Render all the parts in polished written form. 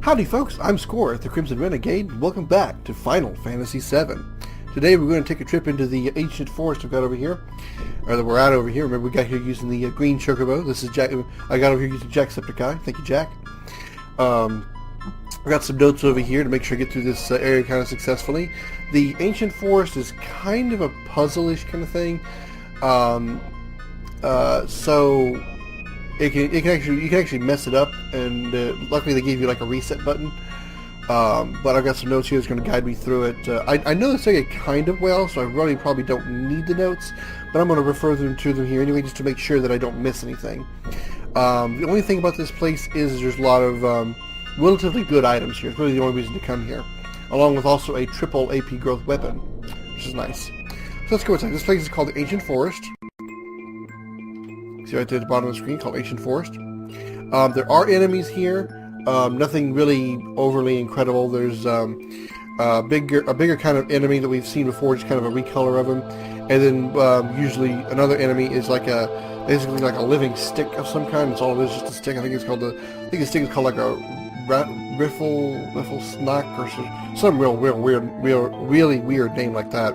Howdy folks, I'm Scoryth, the Crimson Renegade, and welcome back to Final Fantasy VII. Today we're going to take a trip into the ancient forest I've got over here, or that we're at over here. Remember we got here using the green chocobo. This is Jack. I got over here using Jacksepticeye. Thank you, Jack. I got some notes over here to make sure I get through this area kind of successfully. The ancient forest is kind of a puzzle-ish kind of thing. So you can actually mess it up, and luckily they gave you like a reset button. But I've got some notes here that's going to guide me through it. I know this area kind of well, so I really probably don't need the notes, but I'm going to refer to them here anyway, just to make sure that I don't miss anything. The only thing about this place is there's a lot of relatively good items here. It's really the only reason to come here, along with also a triple AP growth weapon, which is nice. So let's go inside. This place is called the Ancient Forest. See right there at the bottom of the screen, called Ancient Forest. There are enemies here. Nothing really overly incredible. There's a bigger kind of enemy that we've seen before, just kind of a recolor of him, and then usually another enemy is like basically like a living stick of some kind. It's all it is, just a stick. I think the stick is called like a riffle snack or some really weird name like that.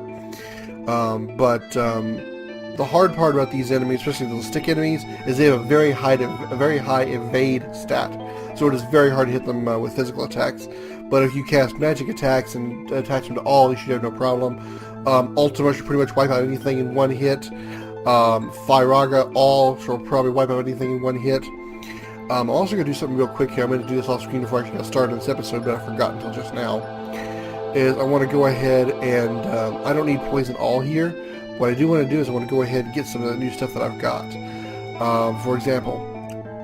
The hard part about these enemies, especially the stick enemies, is they have a very high evade stat. So it is very hard to hit them with physical attacks. But if you cast magic attacks and attach them to all, you should have no problem. Ultima should pretty much wipe out anything in one hit. Firaga, all should probably wipe out anything in one hit. I'm also going to do something real quick here. I'm going to do this off screen before I actually got started this episode, but I forgot until just now. I want to go ahead and, I don't need poison all here. What I do want to do is I want to go ahead and get some of the new stuff that I've got. For example,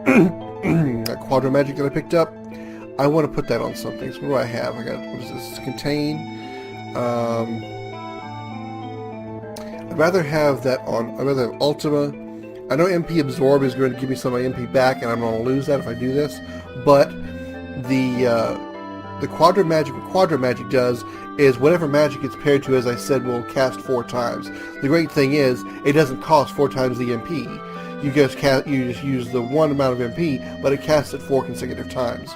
that Quadro Magic that I picked up, I want to put that on something. So what do I have? I got, what is this? Contain. I'd rather have that on, I'd rather have Ultima. I know MP Absorb is going to give me some of my MP back, and I'm going to lose that if I do this. But the Quadro Magic, what Quadro Magic does is whatever magic it's paired to, as I said, will cast 4 times. The great thing is, it doesn't cost 4 times the MP. You just use the one amount of MP, but it casts it 4 consecutive times.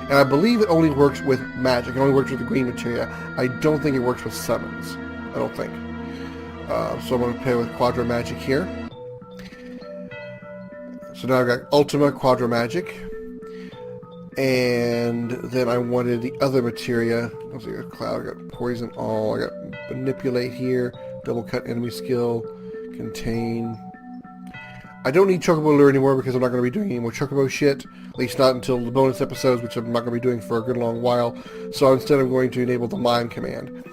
And I believe it only works with magic. It only works with the green materia. I don't think it works with summons. I don't think. So I'm going to pair with Quadro Magic here. So now I've got Ultima Quadro Magic. And then I wanted the other materia. Let's see, I got Cloud, I got Poison All, I got Manipulate here, Double Cut Enemy Skill, Contain. I don't need Chocobo Lure anymore because I'm not going to be doing any more Chocobo shit, at least not until the bonus episodes, which I'm not going to be doing for a good long while. So instead I'm going to enable the Mime command.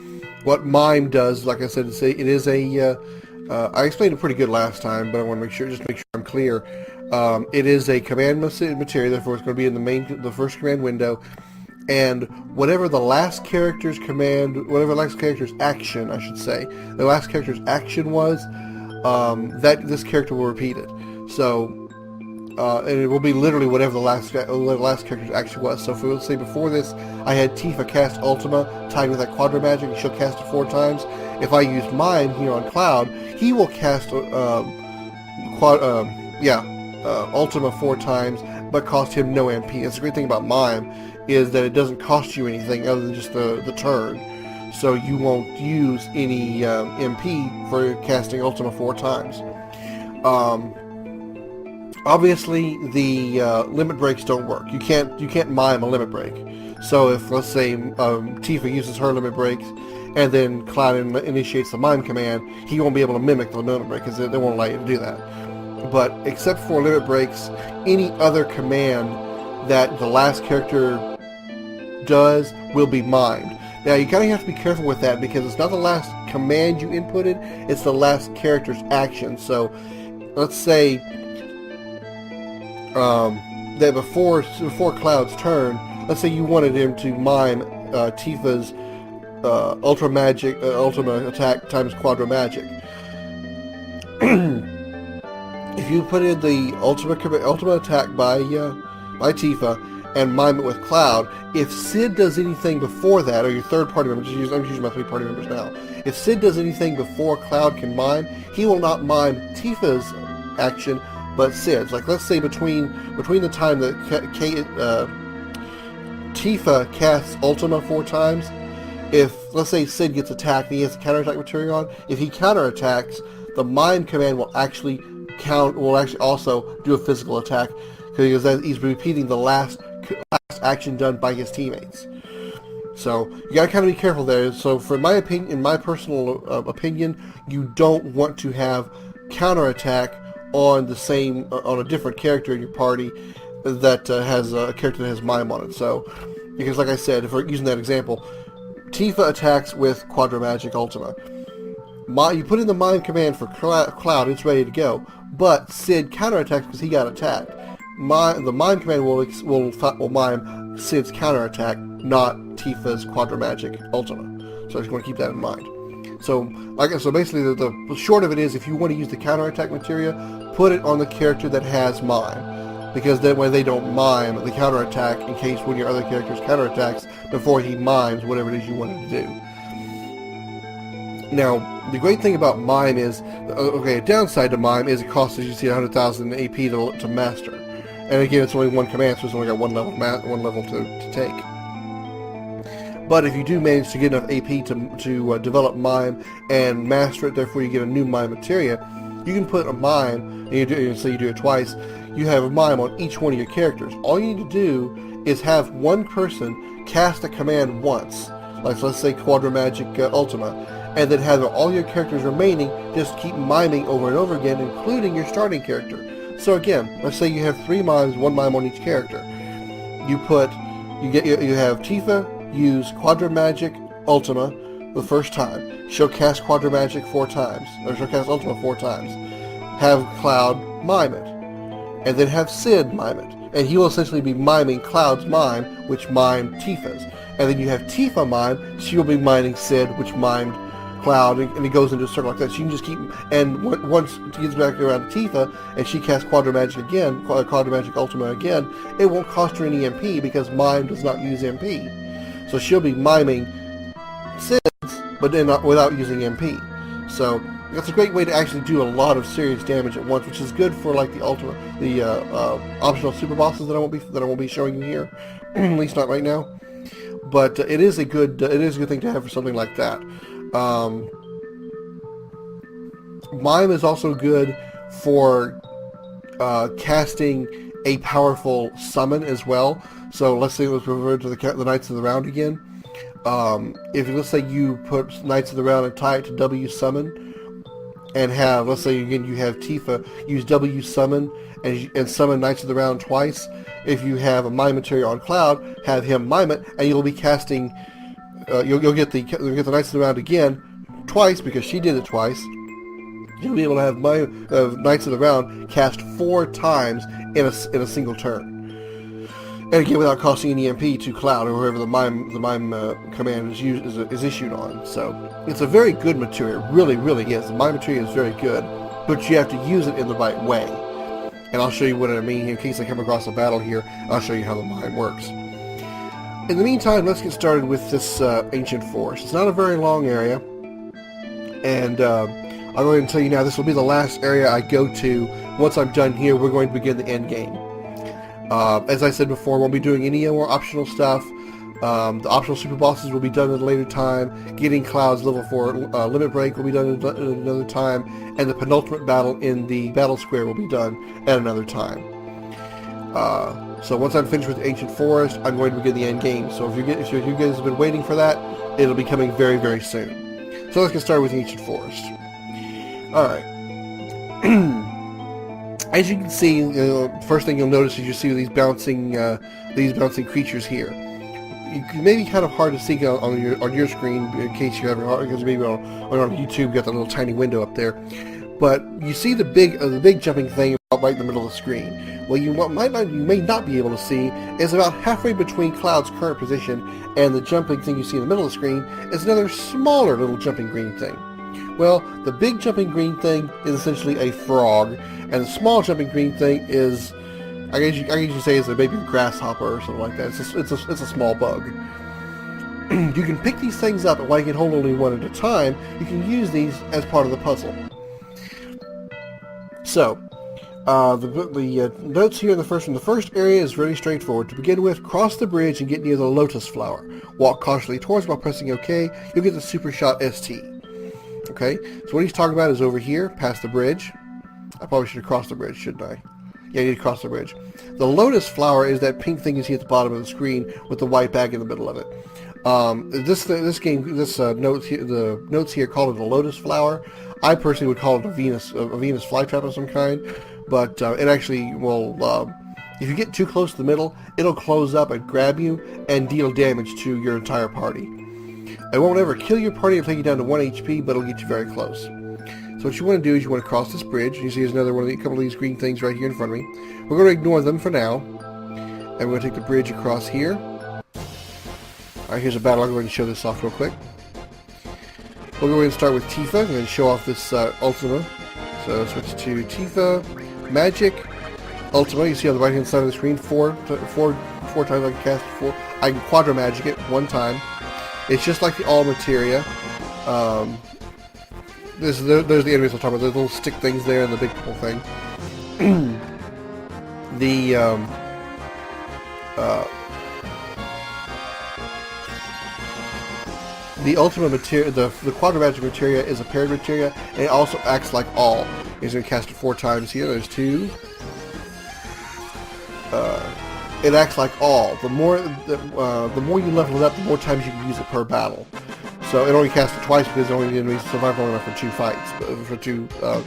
What Mime does, like I said, it is a, I explained it pretty good last time, but I want to make sure I'm clear. It is a command materia, therefore it's going to be in the first command window, and whatever the last character's action, I should say, the last character's action was, that this character will repeat it. So, and it will be literally whatever the last character's action was. So, if we would say before this, I had Tifa cast Ultima tied with that Quadro Magic, and she'll cast it 4 times. If I use Mime here on Cloud, he will cast Ultima 4 times, but cost him no MP. That's the great thing about Mime, is that it doesn't cost you anything other than just the turn. So you won't use any MP for casting Ultima 4 times. Obviously, the limit breaks don't work. You can't mime a limit break. So if, let's say, Tifa uses her limit breaks, and then Cloud initiates the Mime command, he won't be able to mimic the limit break, because they won't allow you to do that. But except for limit breaks, any other command that the last character does will be mimed. Now you kind of have to be careful with that, because it's not the last command you inputted, it's the last character's action. So let's say that before Cloud's turn, let's say you wanted him to mime Tifa's Ultima attack times Quadro Magic. If you put in the Ultima attack by Tifa and mime it with Cloud, if Sid does anything before that, or your third party member, I'm using my 3 party members now. If Sid does anything before Cloud can mime, he will not mime Tifa's action, but Sid's. Like, let's say between the time that Tifa casts Ultima 4 times, if, let's say, Sid gets attacked and he has a counterattack material on, if he counterattacks, the Mime command will actually also do a physical attack, because he's repeating the last action done by his teammates. So you gotta kind of be careful there. So for my opinion, in my personal opinion, you don't want to have counterattack on a different character in your party that has a character that has Mime on it. So, because like I said, if we're using that example, Tifa attacks with Quadramagic Ultima. You put in the Mime command for Cloud, it's ready to go. But Sid counterattacks because he got attacked. The Mime command will mime Sid's counterattack, not Tifa's Quadramagic Ultima. So I just want to keep that in mind. So basically, the short of it is, if you want to use the counterattack materia, put it on the character that has Mime, because that way they don't mime the counterattack in case one of your other characters counterattacks before he mimes whatever it is you want him to do. Now, the great thing about Mime is, a downside to Mime is it costs, as you see, 100,000 AP to master. And again, it's only one command, so it's only got one level to take. But if you do manage to get enough AP to develop Mime and master it, therefore you get a new Mime materia, you can put a Mime, and say you do it twice, you have a Mime on each one of your characters. All you need to do is have one person cast a command once, like let's say Quadramagic Ultima, and then have all your characters remaining just keep miming over and over again, including your starting character. So again, let's say you have 3 mimes, 1 mime on each character. You have Tifa use Quadramagic Ultima the first time. She'll cast Quadramagic 4 times, or she'll cast Ultima 4 times. Have Cloud mime it, and then have Sid mime it, and he will essentially be miming Cloud's mime, which mimed Tifa's. And then you have Tifa mime, she will be miming Sid, which mimed Cloud, and it goes into a circle like that. So you can just keep, and once it gets back around to Tifa, and she casts Quadramagic again, Quadramagic Ultima again, it won't cost her any MP, because Mime does not use MP. So she'll be miming Sid's, but then without using MP. So that's a great way to actually do a lot of serious damage at once, which is good for like the optional super bosses that I won't be showing you here, at least not right now. But it is a good thing to have for something like that. Mime is also good for casting a powerful summon as well. So let's say let's revert to the Knights of the Round again. If let's say you put Knights of the Round and tie it to W summon, and have, let's say again you have Tifa use W summon and summon Knights of the Round twice. If you have a Mime material on Cloud, have him mime it, and you'll be casting. You'll get the Knights of the Round again twice, because she did it twice. You'll be able to have Knights of the Round cast 4 times in a single turn. And again, without costing any MP to Cloud or whoever the mime command is issued on. So it's a very good material. It really, really is. The mime material is very good, but you have to use it in the right way. And I'll show you what I mean here in case I come across a battle here. I'll show you how the mime works. In the meantime, let's get started with this ancient forest. It's not a very long area, and I'll go ahead and tell you now, this will be the last area I go to. Once I'm done here, we're going to begin the end game. As I said before, we won't be doing any more optional stuff. The optional super bosses will be done at a later time. Getting Cloud's level 4 limit break will be done at another time, and the penultimate battle in the battle square will be done at another time. So once I'm finished with the Ancient Forest, I'm going to begin the end game. So if you guys have been waiting for that, it'll be coming very, very soon. So let's get started with the Ancient Forest. Alright. As you can see, first thing you'll notice is you see these bouncing creatures here. It may be kind of hard to see on your screen in case you haven't, because maybe on YouTube you got that little tiny window up there. But you see the big jumping thing right in the middle of the screen. Well, you may not be able to see is about halfway between Cloud's current position and the jumping thing you see in the middle of the screen is another smaller little jumping green thing. Well, the big jumping green thing is essentially a frog, and the small jumping green thing is, I guess you say, is maybe a grasshopper or something like that. It's a small bug. You can pick these things up, and while you can hold only one at a time, you can use these as part of the puzzle. So, The notes here in the first one. The first area is really straightforward. To begin with, cross the bridge and get near the lotus flower. Walk cautiously towards while pressing OK. You'll get the super shot ST. Okay, so what he's talking about is over here, past the bridge. I probably should have crossed the bridge, shouldn't I? Yeah, you need to cross the bridge. The lotus flower is that pink thing you see at the bottom of the screen with the white bag in the middle of it. The notes here call it a lotus flower. I personally would call it a Venus flytrap of some kind, but it actually will. If you get too close to the middle, it'll close up and grab you and deal damage to your entire party. It won't ever kill your party and take you down to 1 HP, but it'll get you very close. So what you want to do is you want to cross this bridge. You see there's another one of a couple of these green things right here in front of me. We're going to ignore them for now, and we're going to take the bridge across here. Alright, here's a battle. I'll go ahead and show this off real quick. We'll go ahead and start with Tifa and then show off this Ultima. So switch to Tifa, Magic, Ultima. You see on the right hand side of the screen, four times I can cast four. I can Quadra Magic it one time. It's just like the All Materia. There's the enemies I'm talking about. There's little stick things there and the big purple thing. The Ultimate Materia, the Quadra Magic Materia is a paired Materia, and it also acts like All. He's going to cast it 4 times here. There's 2. It acts like All. The more you level it up, the more times you can use it per battle. So it only casts it twice because only the enemies survive long enough for 2 fights. For 2, oh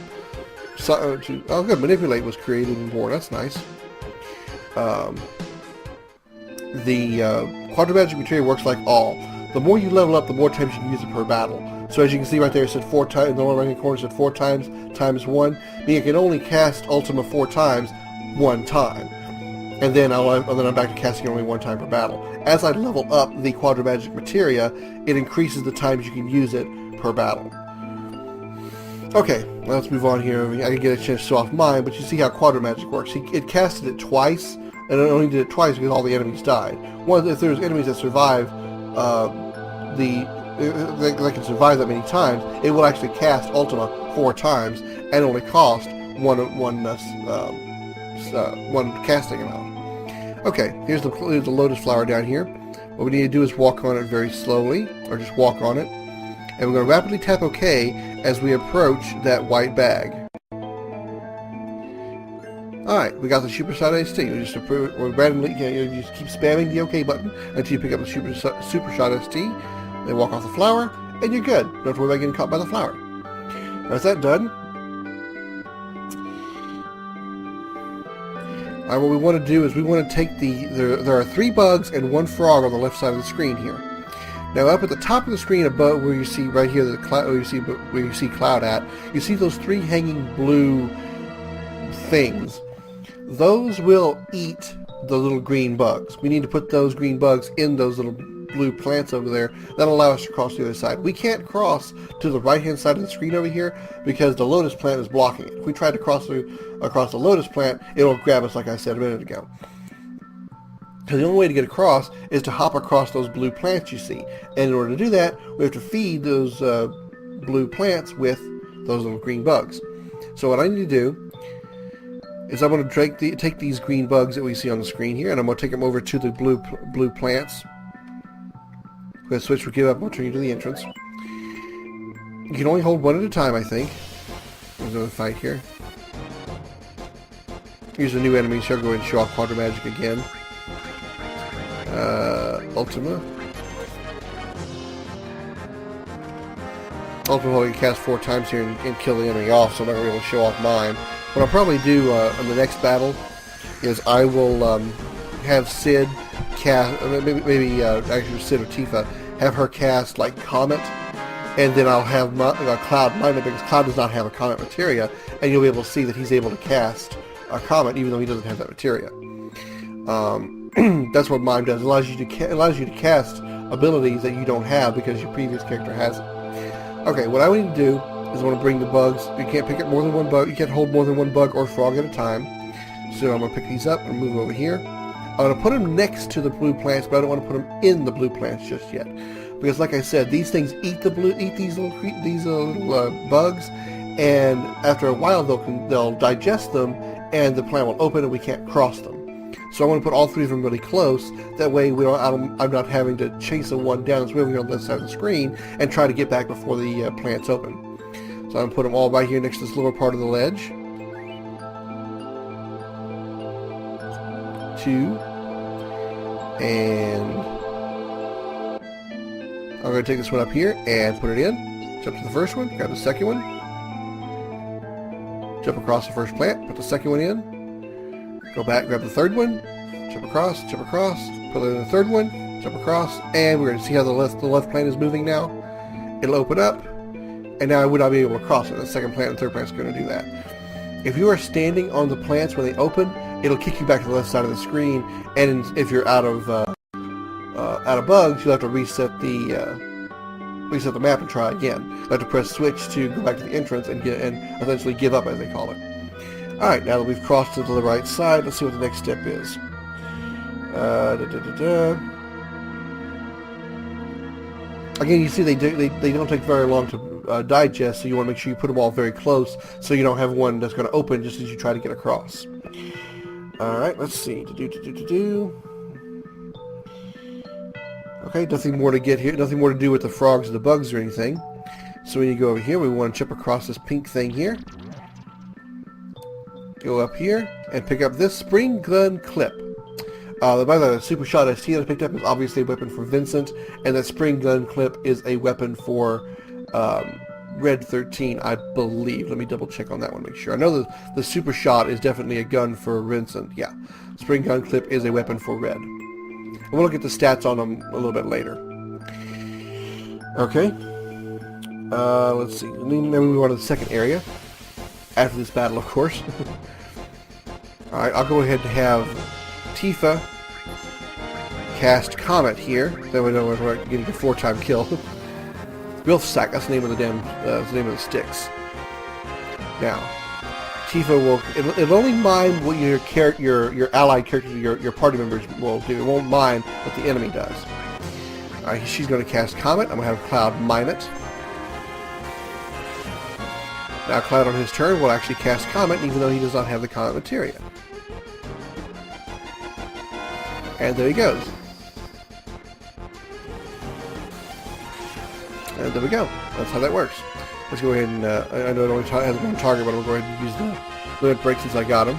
good, Manipulate was created and born. That's nice. The Quadra Magic Materia works like All. The more you level up, the more times you can use it per battle. So as you can see right there, it said 4 times. In the lower right-hand corner, it said 4 times times 1. Meaning it can only cast Ultima 4 times, 1 time. And then I'm back to casting only 1 time per battle. As I level up the Quadra Magic Materia, it increases the times you can use it per battle. Okay, now let's move on here. I can get a chance to show off mine, but you see how Quadra Magic works. It casted it twice, and it only did it twice because all the enemies died. If there's enemies that survive, they can survive that many times, it will actually cast Ultima 4 times and only cost one casting amount. Okay, here's the lotus flower down here. What we need to do is walk on it very slowly, or just walk on it, and we're going to rapidly tap OK as we approach that white bag. Alright, we got the Super Shot ST. We're randomly, you just keep spamming the OK button until you pick up the Super Shot ST. Then walk off the flower, and you're good. Don't have to worry about getting caught by the flower. Now, is that done? Alright, what we want to do is we want to take there are 3 bugs and 1 frog on the left side of the screen here. Now, up at the top of the screen above where you see right here the cloud, where you see Cloud at, you see those 3 hanging blue things. Those will eat the little green bugs. We need to put those green bugs in those little blue plants over there. That'll allow us to cross the other side. We can't cross to the right-hand side of the screen over here because the lotus plant is blocking it. If we try to cross across the lotus plant, it'll grab us like I said a minute ago. So the only way to get across is to hop across those blue plants you see. And in order to do that, we have to feed those blue plants with those little green bugs. So what I need to do is I'm going to take these green bugs that we see on the screen here, and I'm going to take them over to the blue plants. I'm going to switch for give up. I'll turn you to the entrance. You can only hold 1 at a time, I think. There's another fight here. Here's a new enemy, so I'll go ahead and show off Quadra Magic again. Ultima. Ultima will cast 4 times here and kill the enemy off, so I'm not going to be able to show off mine. What I'll probably do in the next battle is I will have Sid cast, maybe actually Sid or Tifa, have her cast like Comet, and then I'll have Cloud mine because Cloud does not have a Comet materia, and you'll be able to see that he's able to cast a Comet even though he doesn't have that materia. That's what mime does. It allows you to cast abilities that you don't have because your previous character has it. Okay, what I need to do is I want to bring the bugs. You can't pick up more than 1 bug. You can't hold more than 1 bug or frog at a time. So I'm going to pick these up and move over here. I'm going to put them next to the blue plants, but I don't want to put them in the blue plants just yet. Because like I said, these things eat these little bugs, and after a while they'll digest them and the plant will open and we can't cross them. So I want to put all three of them really close. That way I'm not having to chase the one down that's moving on the side of the screen and try to get back before the plant's open. So I'm going to put them all right here next to this lower part of the ledge. 2. And I'm going to take this one up here and put it in. Jump to the first one, grab the second one. Jump across the first plant, put the second one in. Go back, grab the third one. Jump across, put it in the third one, jump across, and we're going to see how the left plant is moving now. It'll open up, and now I would not be able to cross it. The second plant and third plant is going to do that. If you are standing on the plants when they open, it'll kick you back to the left side of the screen, and if you're out of bugs, you'll have to reset the map and try again. You'll have to press switch to go back to the entrance and essentially give up, as they call it. Alright, now that we've crossed to the right side, let's see what the next step is. Again, you see they don't take very long to digest, so you want to make sure you put them all very close so you don't have one that's going to open just as you try to get across. Alright, let's see. Okay, nothing more to get here, nothing more to do with the frogs or the bugs or anything. So when you go over here, we want to jump across this pink thing here. Go up here and pick up this spring gun clip. By the way, the Super Shot ST that I picked up is obviously a weapon for Vincent, and that spring gun clip is a weapon for Red 13, I believe. Let me double check on that one, make sure. I know the Super Shot is definitely a gun for Vincent. Yeah, spring gun clip is a weapon for Red. And we'll look at the stats on them a little bit later. Okay. Let's see. Then we move on to the second area. After this battle, of course. Alright, I'll go ahead and have Tifa cast Comet here. Then we know we're getting a 4-time kill. Wilfsack, that's the name of the that's the name of the sticks. Now, Tifa will it'll only mind what your allied characters, your party members will do. It won't mind what the enemy does. Alright, she's going to cast Comet. I'm going to have Cloud mime it. Now Cloud on his turn will actually cast Comet, even though he does not have the Comet materia. And there he goes. And there we go. That's how that works. Let's go ahead and, I know it only has one target, but I'm going to go ahead and use the limit break since I got him.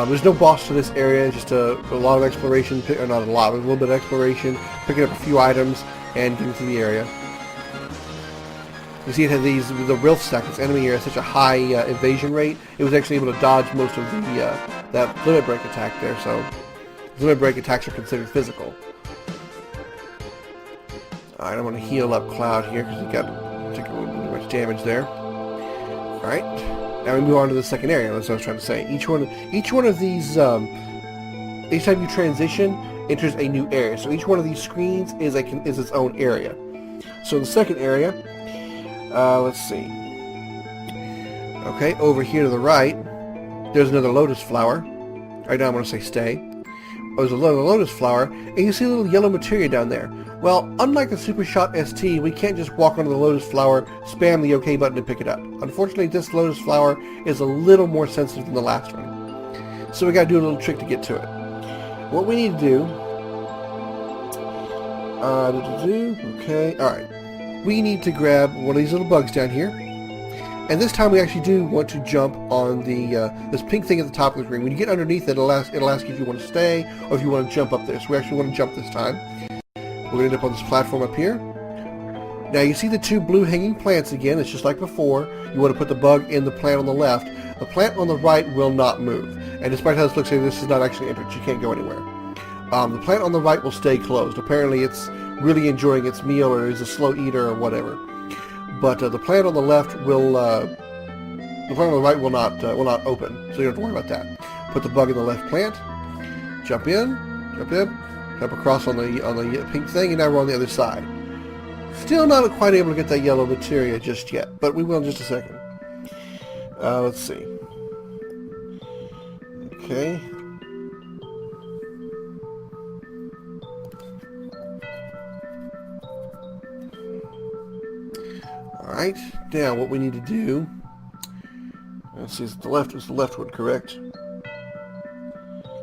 There's no boss to this area, just a lot of exploration, or not a lot, but a little bit of exploration, picking up a few items, and getting to the area. You see it had the Wilfsack, this enemy here, has such a high evasion rate, it was actually able to dodge most of that limit break attack there, so limit break attacks are considered physical. Alright, I'm going to heal up Cloud here, because he took a little bit much damage there. Alright, now we move on to the second area, that's what I was trying to say. Each one of these, each time you transition, enters a new area, so each one of these screens is its own area. So in the second area, let's see. Okay, over here to the right, there's another lotus flower. Right now I'm going to say stay. There's a lotus flower, and you see a little yellow materia down there. Well, unlike the Super Shot ST, we can't just walk onto the lotus flower, spam the OK button, and pick it up. Unfortunately, this lotus flower is a little more sensitive than the last one. So we got to do a little trick to get to it. What we need to do... okay, alright. We need to grab one of these little bugs down here. And this time we actually do want to jump on the this pink thing at the top of the screen. When you get underneath it, it'll ask you if you want to stay or if you want to jump up there. So we actually want to jump this time. We're going to end up on this platform up here. Now you see the two blue hanging plants again. It's just like before. You want to put the bug in the plant on the left. The plant on the right will not move. And despite how this looks, this is not actually an entrance. You can't go anywhere. The plant on the right will stay closed. Apparently it's really enjoying its meal or is a slow eater or whatever. But the plant on the left will, the plant on the right will not open, so you don't have to worry about that. Put the bug in the left plant, jump across on the pink thing, and now we're on the other side. Still not quite able to get that yellow materia just yet, but we will in just a second. Let's see. Okay. Alright, now what we need to do... let's see, is it the left? Is the left one correct?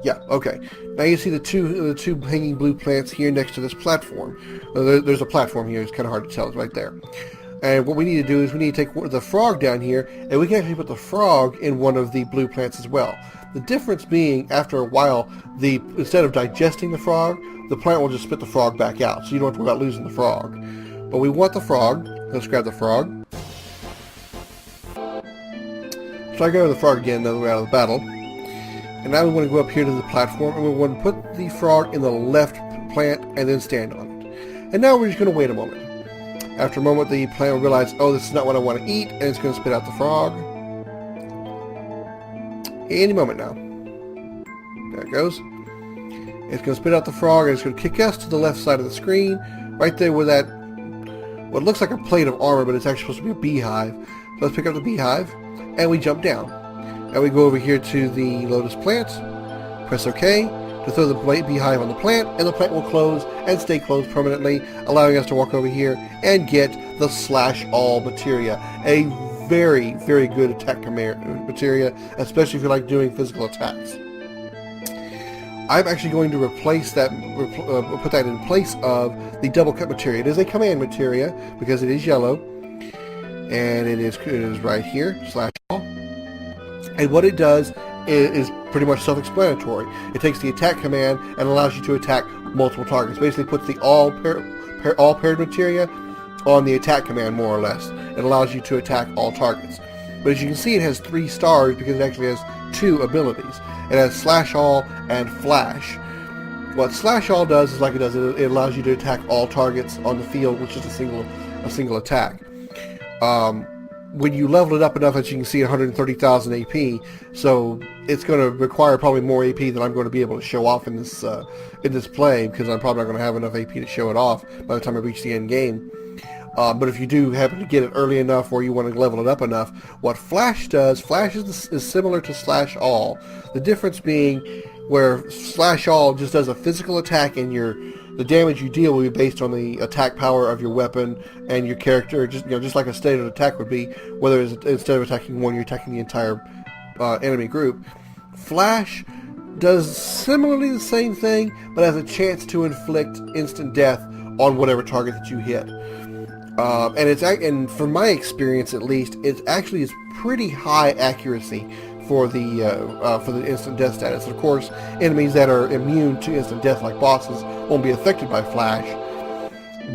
Yeah, okay. Now you see the two hanging blue plants here next to this platform. There's a platform here. It's kind of hard to tell. It's right there. And what we need to do is we need to take the frog down here, and we can actually put the frog in one of the blue plants as well. The difference being, after a while, instead of digesting the frog, the plant will just spit the frog back out, so you don't have to worry about losing the frog. But we want the frog. Let's grab the frog. So I grab the frog again, another way out of the battle. And now we want to go up here to the platform, and we want to put the frog in the left plant and then stand on it. And now we're just going to wait a moment. After a moment, the plant will realize, oh, this is not what I want to eat, and it's going to spit out the frog. Any moment now. There it goes. It's going to spit out the frog, and it's going to kick us to the left side of the screen, right there where that, what looks like a plate of armor, but it's actually supposed to be a beehive. So let's pick up the beehive, and we jump down. And we go over here to the lotus plant, press OK to throw the beehive on the plant, and the plant will close and stay closed permanently, allowing us to walk over here and get the slash all materia. A very, very good attack materia, especially if you like doing physical attacks. I'm actually going to replace that, put that in place of the double cut materia. It is a command materia because it is yellow, and it is right here, slash all. And what it does is pretty much self-explanatory. It takes the attack command and allows you to attack multiple targets. Basically puts the all paired materia on the attack command, more or less. It allows you to attack all targets. But as you can see, it has 3 stars because it actually has 2 abilities. It has slash all and flash. What slash all does is, like it does, it allows you to attack all targets on the field, which is a single attack. When you level it up enough, as you can see, 130,000 AP, so it's going to require probably more AP than I'm going to be able to show off in this play, because I'm probably not going to have enough AP to show it off by the time I reach the end game. But if you do happen to get it early enough, or you want to level it up enough, what Flash does, Flash is similar to Slash All. The difference being where Slash All just does a physical attack, and the damage you deal will be based on the attack power of your weapon and your character, just like a standard attack would be, whether it's, instead of attacking one, you're attacking the entire enemy group. Flash does similarly the same thing, but has a chance to inflict instant death on whatever target that you hit. And from my experience, at least, it actually is pretty high accuracy for the instant death status. Of course, enemies that are immune to instant death, like bosses, won't be affected by Flash.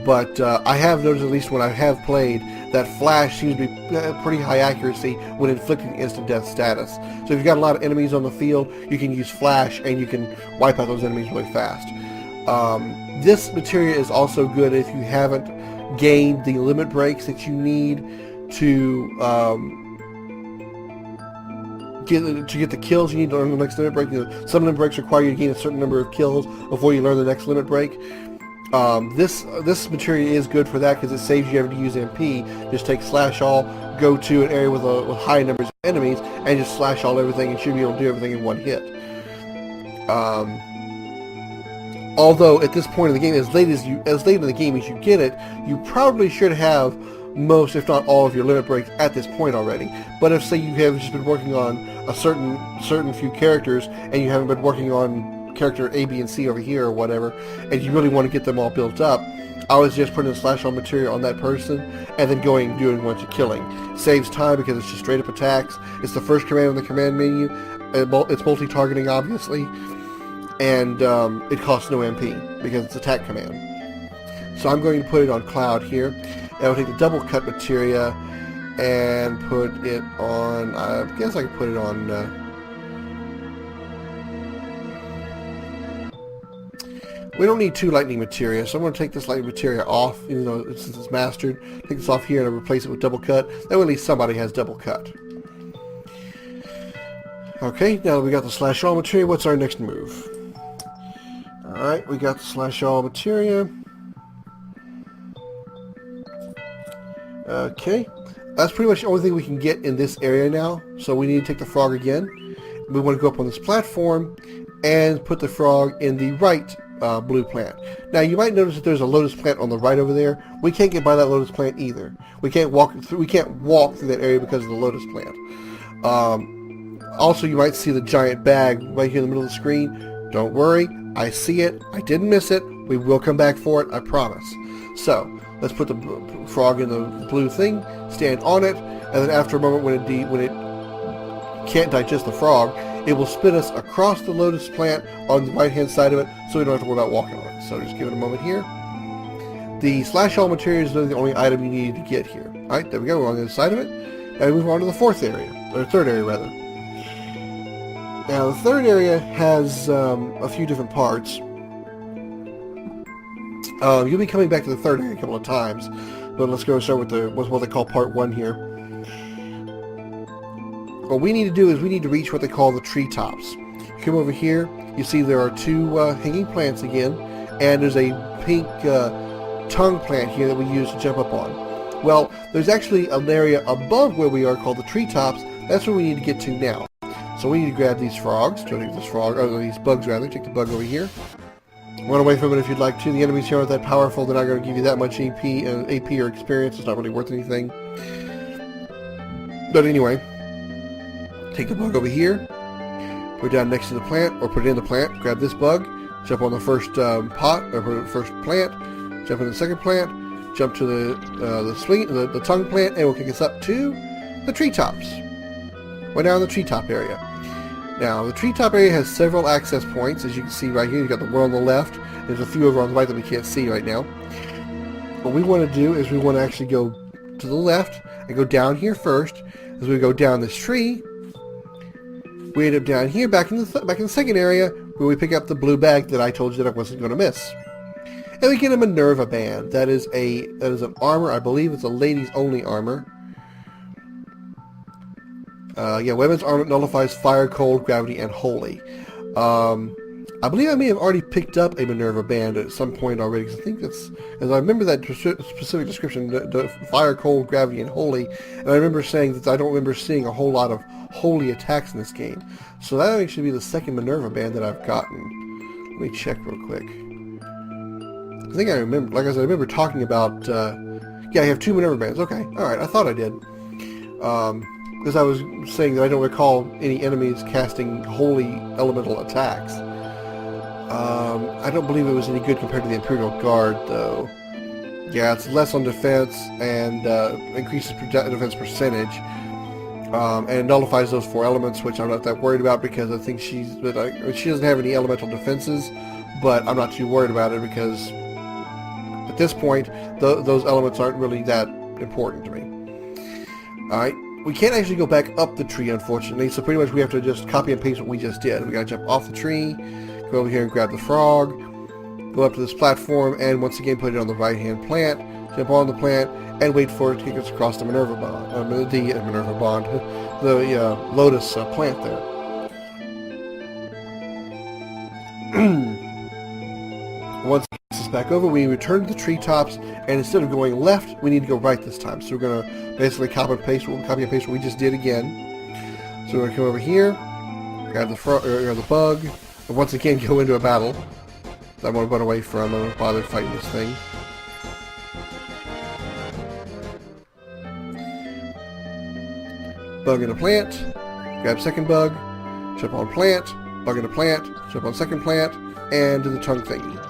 But I have noticed, at least when I have played, that Flash seems to be pretty high accuracy when inflicting instant death status. So if you've got a lot of enemies on the field, you can use Flash and you can wipe out those enemies really fast. This materia is also good if you haven't gained the limit breaks that you need to get the kills you need to learn the next limit break. Some limit breaks require you to gain a certain number of kills before you learn the next limit break. This materia is good for that because it saves you having to use MP. Just take slash all, go to an area with high numbers of enemies, and just slash all everything, and should be able to do everything in one hit. Although at this point in the game, as late in the game as you get it, you probably should have most, if not all, of your limit breaks at this point already. But if, say, you have just been working on a certain few characters, and you haven't been working on character A, B, and C over here or whatever, and you really want to get them all built up, I was just putting a slash all material on that person, and then going and doing a bunch of killing. Saves time because it's just straight up attacks. It's the first command in the command menu. It's multi-targeting, obviously. And it costs no MP because it's attack command. So I'm going to put it on Cloud here, and I'll take the double cut materia and put it on, I guess I can put it on, we don't need 2 lightning materia, so I'm going to take this lightning materia off, even though since it's mastered. Take this off here and replace it with double cut. That way at least somebody has double cut. Okay, now that we got the slash all materia, what's our next move? Alright, we got the slash all materia. Okay, that's pretty much the only thing we can get in this area now, so we need to take the frog again. We want to go up on this platform and put the frog in the right blue plant. Now you might notice that there's a lotus plant on the right over there. We can't get by that lotus plant either. We can't walk through that area because of the lotus plant. Also, you might see the giant bag right here in the middle of the screen. Don't worry, I see it. I didn't miss it. We will come back for it, I promise. So, let's put the frog in the blue thing, stand on it, and then after a moment when it can't digest the frog, it will spin us across the lotus plant on the right-hand side of it, so we don't have to worry about walking on it. So just give it a moment here. The slash all material is the only item you need to get here. Alright, there we go, we're on the other side of it. And move on to the third area rather. Now the third area has a few different parts. You'll be coming back to the third area a couple of times, but let's go and start with what they call part 1 here. What we need to do is we need to reach what they call the treetops. Come over here, you see there are 2 hanging plants again, and there's a pink tongue plant here that we use to jump up on. Well, there's actually an area above where we are called the treetops. That's where we need to get to now. So we need to grab these frogs, these bugs rather, take the bug over here. Run away from it if you'd like to. The enemies here aren't that powerful, they're not going to give you that much AP or experience, it's not really worth anything. But anyway, take the bug over here, put it down next to the plant, or put it in the plant, grab this bug, jump on the first first plant, jump in the second plant, jump to the tongue plant, and it will kick us up to the treetops. We're now in the treetop area. Now, the treetop area has several access points, as you can see right here. You've got the one on the left. There's a few over on the right that we can't see right now. What we want to do is we want to actually go to the left and go down here first. As we go down this tree, we end up down here, back in the second area, where we pick up the blue bag that I told you that I wasn't going to miss. And we get a Minerva band. That is an armor. I believe it's a ladies only armor. Weapons armor nullifies fire, cold, gravity, and holy. I believe I may have already picked up a Minerva band at some point already, because I think that's, as I remember that specific description, the fire, cold, gravity, and holy, and I remember saying that I don't remember seeing a whole lot of holy attacks in this game. So that would actually be the second Minerva band that I've gotten. Let me check real quick. I think I remember, like I said, I remember talking about, I have 2 Minerva bands. Okay, alright, I thought I did. Because I was saying that I don't recall any enemies casting holy elemental attacks. I don't believe it was any good compared to the Imperial Guard, though. Yeah, it's less on defense and increases defense percentage. And it nullifies those 4 elements, which I'm not that worried about because I think she doesn't have any elemental defenses, but I'm not too worried about it because at this point, those elements aren't really that important to me. Alright. We can't actually go back up the tree, unfortunately, so pretty much we have to just copy and paste what we just did. We gotta jump off the tree, go over here and grab the frog, go up to this platform, and once again put it on the right-hand plant, jump on the plant, and wait for it to take us across the Minerva bond, the lotus plant there. Once it gets us back over, we return to the treetops, and instead of going left, we need to go right this time. So we're going to basically copy and paste what we just did again. So we're going to come over here, grab the bug, and once again go into a battle that I want to run away from. I don't bother fighting this thing. Bug in a plant, grab second bug, jump on plant, bug in a plant, jump on second plant, and do the tongue thingy.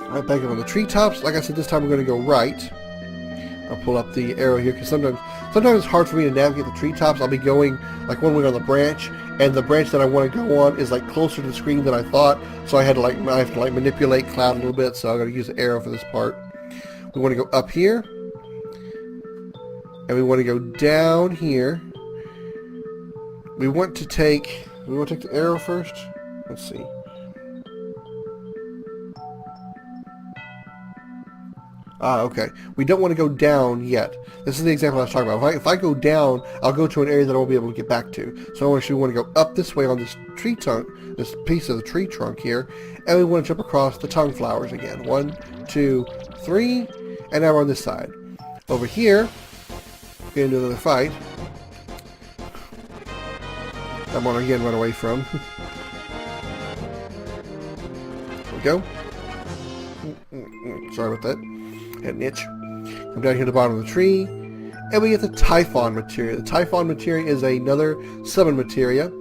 Alright, back up on the treetops. Like I said, this time we're going to go right. I'll pull up the arrow here because sometimes it's hard for me to navigate the treetops. I'll be going like one way on the branch, and the branch that I want to go on is like closer to the screen than I thought. So I have to manipulate cloud a little bit. So I'm going to use the arrow for this part. We want to go up here, and we want to go down here. We want to take the arrow first. Let's see. Okay. We don't want to go down yet. This is the example I was talking about. If I go down, I'll go to an area that I won't be able to get back to. So I actually want to go up this way on this tree trunk, this piece of the tree trunk here, and we want to jump across the tongue flowers again. 1, 2, 3, and now we're on this side. Over here, get into another fight. I'm going to again run away from. There we go. Sorry about that. Had an itch. Come down here to the bottom of the tree, And we get the Typhon materia. The Typhon materia is another summon materia.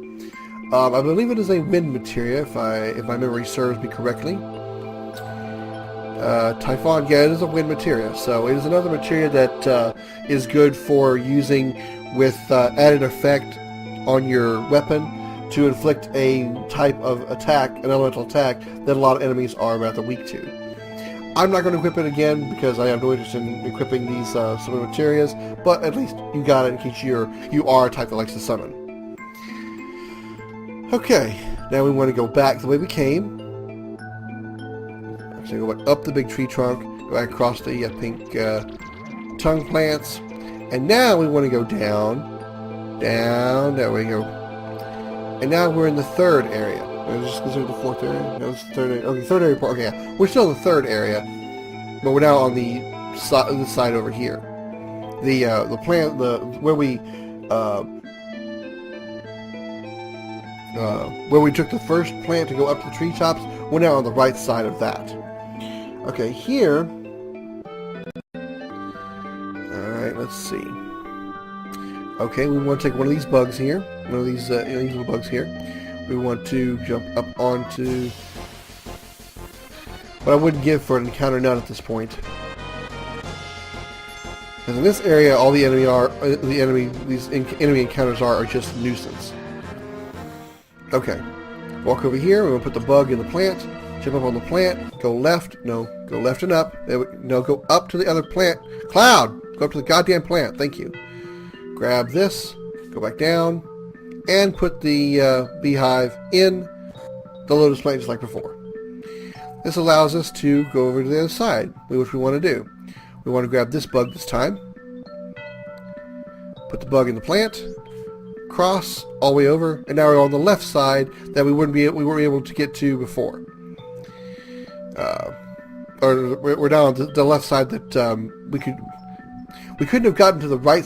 I believe it is a wind materia, if my memory serves me correctly. Typhon, yeah, it is a wind materia. So it is another materia that is good for using with added effect on your weapon to inflict a type of attack, an elemental attack, that a lot of enemies are rather weak to. I'm not going to equip it again because I have no interest in equipping these summon materias, but at least you got it in case you are a type that likes to summon. Okay, now we want to go back the way we came. So go back up the big tree trunk, go back across the pink tongue plants, and now we want to go down, there we go. And now we're in the third area. Is this considered the fourth area? No, it's the third area. Okay, third area. Okay, yeah. We're still in the third area, but we're now on the side over here. The plant, where we took the first plant to go up the treetops, we're now on the right side of that. Okay, here. All right, let's see. Okay, we want to take one of these bugs here, one of these little bugs here. We want to jump up onto, but I wouldn't give for an encounter none at this point. Because in this area, all the enemy enemy encounters are just nuisance. Okay, walk over here. We're gonna put the bug in the plant. Jump up on the plant. Go left. No, go left and up. No, go up to the other plant. Cloud, go up to the goddamn plant. Thank you. Grab this, go back down, and put the beehive in the lotus plant just like before. This allows us to go over to the other side, which we want to do. We want to grab this bug this time, put the bug in the plant, cross all the way over, and now we're on the left side that we weren't able to get to before. Or we're now on the left side that we couldn't have gotten to the right.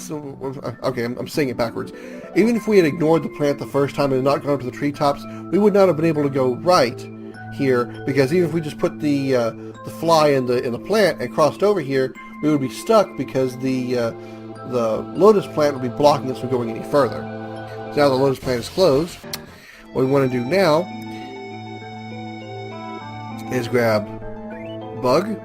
Okay, I'm saying it backwards. Even if we had ignored the plant the first time and not gone up to the treetops, we would not have been able to go right here, because even if we just put the fly in the plant and crossed over here, we would be stuck because the lotus plant would be blocking us from going any further. So now the lotus plant is closed. What we want to do now is grab bug.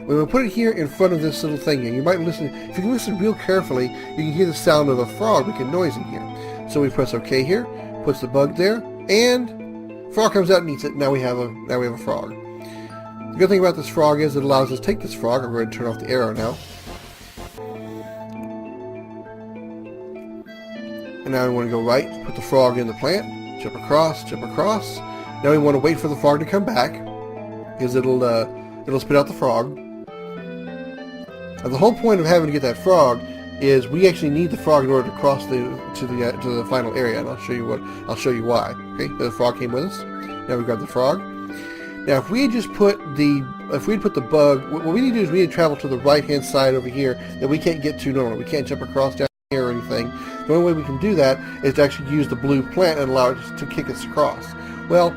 We're going to put it here in front of this little thing here. You might listen, if you can listen real carefully, you can hear the sound of a frog making noise in here. So we press OK here, puts the bug there, and frog comes out and eats it. Now we have a frog. The good thing about this frog is it allows us to take this frog. I'm going to turn off the arrow now. And now we want to go right, put the frog in the plant, jump across, jump across. Now we want to wait for the frog to come back, because it'll spit out the frog. Now the whole point of having to get that frog is we actually need the frog in order to cross to the final area, and I'll show you why. Okay, the frog came with us. Now we grab the frog. Now if we had just put the bug, what we need to do is we need to travel to the right hand side over here that we can't get to normally. We can't jump across down here or anything. The only way we can do that is to actually use the blue plant and allow it to kick us across. Well,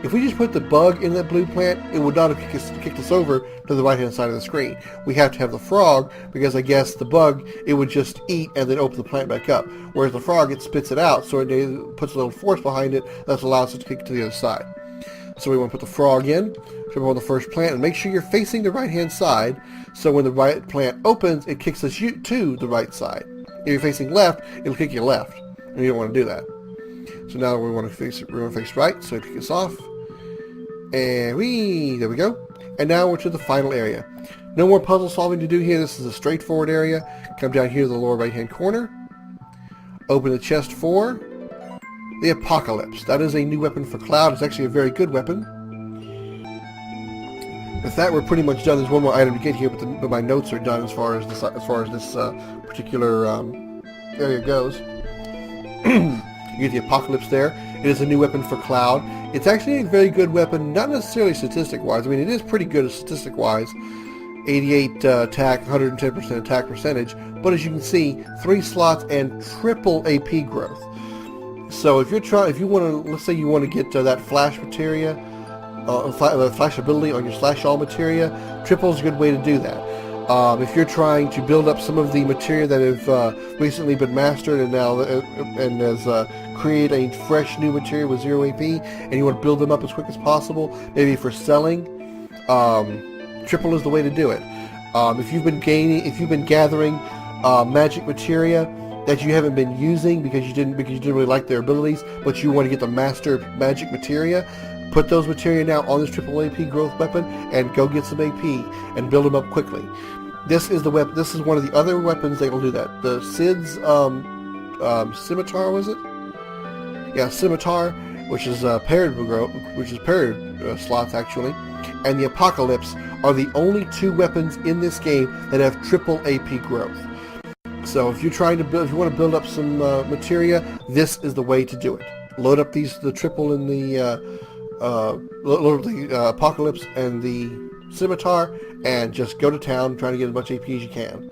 if we just put the bug in that blue plant, it would not have kicked us over to the right-hand side of the screen. We have to have the frog, because I guess the bug, it would just eat and then open the plant back up. Whereas the frog, it spits it out, so it puts a little force behind it that allows it to kick to the other side. So we want to put the frog in, jump on the first plant, and make sure you're facing the right-hand side, so when the right plant opens, it kicks us to the right side. If you're facing left, it'll kick you left, and you don't want to do that. So now we want to face right, so it kicks us off. And there we go. And now we're to the final area. No more puzzle solving to do here. This is a straightforward area. Come down here to the lower right hand corner. Open the chest for the Apocalypse. That is a new weapon for Cloud. It's actually a very good weapon. With that, we're pretty much done. There's one more item to get here, but my notes are done as far as this particular area goes. You get the Apocalypse there. It is a new weapon for Cloud. It's actually a very good weapon, not necessarily statistic-wise. I mean, it is pretty good statistic-wise. 88 attack, 110% attack percentage. But as you can see, 3 slots and triple AP growth. So if you want to, let's say you want to get that flash materia, flash ability on your slash all materia, triple is a good way to do that. If you're trying to build up some of the materia that have recently been mastered and now and as create a fresh new materia with 0 AP, and you want to build them up as quick as possible, maybe for selling, triple is the way to do it. If you've been gathering magic materia that you haven't been using because you didn't really like their abilities, but you want to get the master magic materia, put those materia now on this triple AP growth weapon and go get some AP and build them up quickly. This is the weapon. This is one of the other weapons that will do that. The Sid's scimitar, was it? Yeah, scimitar, which is paired slots actually, and the Apocalypse are the only 2 weapons in this game that have triple AP growth. So if you want to build up some materia, this is the way to do it. Load up the triple in the load up the Apocalypse and the scimitar, and just go to town trying to get as much AP as you can.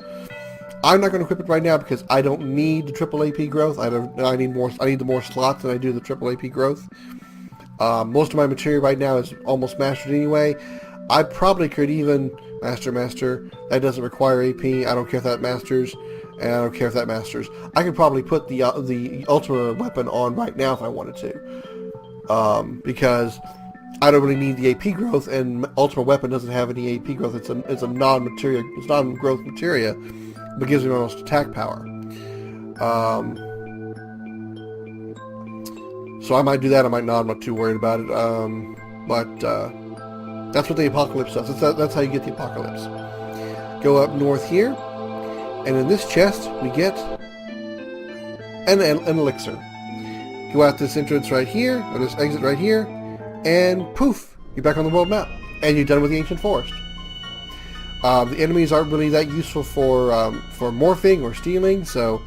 I'm not going to equip it right now because I don't need the triple AP growth. I need the more slots than I do the triple AP growth. Most of my materia right now is almost mastered anyway. I probably could even master. That doesn't require AP. I don't care if that masters, and I don't care if that masters. I could probably put the ultimate weapon on right now if I wanted to, because I don't really need the AP growth, and Ultimate Weapon doesn't have any AP growth. It's a non-growth materia, but gives me almost attack power. So I might do that. I might not. I'm not too worried about it. But that's what the Apocalypse does. That's how you get the Apocalypse. Go up north here, and in this chest we get an elixir. Go out this entrance right here, or this exit right here, and poof, you're back on the world map, and you're done with the ancient forest. The enemies aren't really that useful for morphing or stealing, so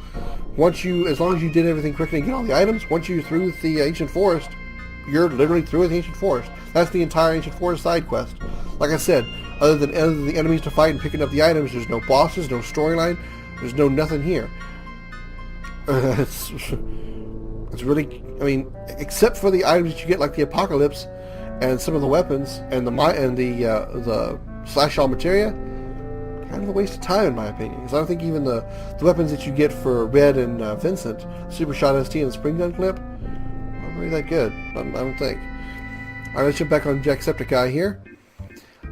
as long as you did everything quickly and get all the items, once you're through with the ancient forest, you're literally through with the ancient forest. That's the entire ancient forest side quest. Like I said, other than the enemies to fight and picking up the items, there's no bosses, no storyline, there's no nothing here. It's really, I mean, except for the items that you get, like the Apocalypse and some of the weapons and the slash all materia, kind of a waste of time in my opinion. Because I don't think even the weapons that you get for Red and Vincent, Super Shot ST and the Spring Gun Clip, aren't really that good. I don't think. All right, let's jump back on Jacksepticeye here.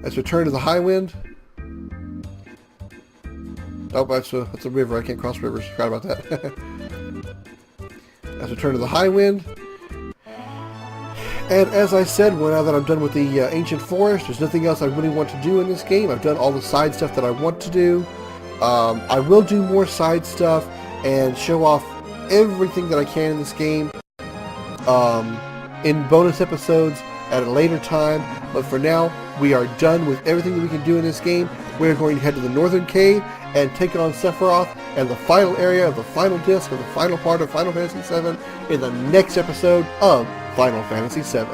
Let's return to the High Wind. Oh, that's a river. I can't cross rivers. Forgot about that. Let's return to the High Wind. And as I said, now that I'm done with the Ancient Forest, there's nothing else I really want to do in this game. I've done all the side stuff that I want to do. I will do more side stuff and show off everything that I can in this game in bonus episodes at a later time. But for now, we are done with everything that we can do in this game. We're going to head to the Northern Cave and take on Sephiroth and the final area of the final disc of the final part of Final Fantasy VII in the next episode of Final Fantasy VII.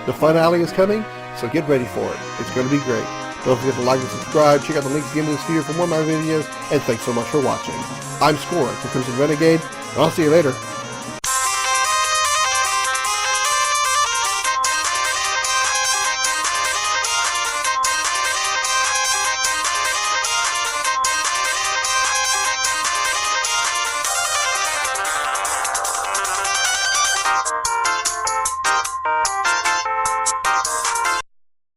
The finale is coming, so get ready for it. It's going to be great. Don't forget to like and subscribe. Check out the links at the end of this video for more of my videos, and thanks so much for watching. I'm Scoryth, the Crimson Renegade, and I'll see you later.